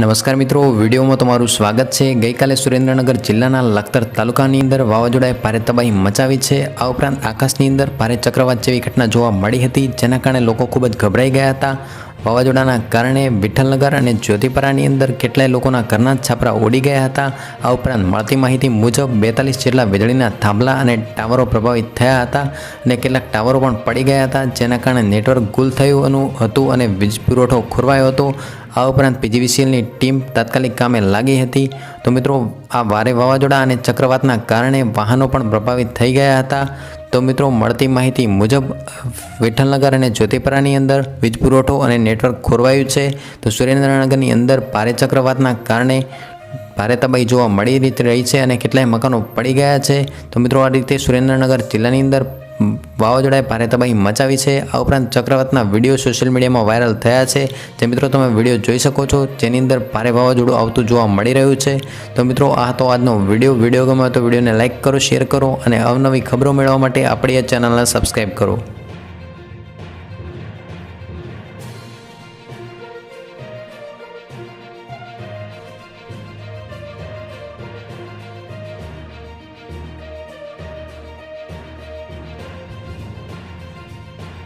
નમસ્કાર મિત્રો, વિડીયોમાં તમારું સ્વાગત છે। ગઈકાલે સુરેન્દ્રનગર જિલ્લાના લખતર તાલુકાની અંદર વાવાઝોડાએ ભારે તબાહી મચાવી છે। આ ઉપરાંત આકાશની અંદર ભારે ચક્રવાત જેવી ઘટના જોવા મળી હતી, જેના કારણે લોકો ખૂબ જ ગભરાઈ ગયા હતા। વાવાઝોડાના કારણે વિઠ્ઠલનગર અને જ્યોતિપરાની અંદર કેટલાય લોકોના ઘરના છાપરા ઉડી ગયા હતા। આ ઉપરાંત મળતી માહિતી મુજબ 42 જેટલા વીજળીના થાંભલા અને ટાવરો પ્રભાવિત થયા હતા અને કેટલાક ટાવરો પણ પડી ગયા હતા, જેના કારણે નેટવર્ક ગુલ થયું હતું અને વીજ પુરવઠો ખોરવાયો હતો। આ ઉપરાંત પીજીવીસીએલની ટીમ તાત્કાલિક કામે લાગી હતી। તો મિત્રો, આ ભારે વાવાઝોડા અને ચક્રવાતના કારણે વાહનો પણ પ્રભાવિત થઈ ગયા હતા। તો મિત્રો, મળતી માહિતી મુજબ વિઠ્ઠલનગર અને જ્યોતિપરાની અંદર વીજ પુરવઠો અને નેટવર્ક ખોરવાયું છે। તો સુરેન્દ્રનગરની અંદર ભારે ચક્રવાતના કારણે ભારે તબાહી જોવા મળી રહી છે અને કેટલાય મકાનો પડી ગયા છે। તો મિત્રો, આ રીતે સુરેન્દ્રનગર જિલ્લાની અંદર વાવાઝોડાએ ભારે તબાહી મચાવી છે। આ ઉપરાંત ચક્રવાતના વિડીયો સોશિયલ મીડિયામાં વાયરલ થયા છે, જે મિત્રો તમે વિડીયો જોઈ શકો છો, જેની અંદર ભારે વાવાઝોડું આવતું જોવા મળી રહ્યું છે। તો મિત્રો, આ તો આજનો વિડીયો ગમે તો વિડીયોને લાઇક કરો, શેર કરો અને અવનવી ખબરો મેળવવા માટે આપણી આ ચેનલને સબસ્ક્રાઈબ કરો।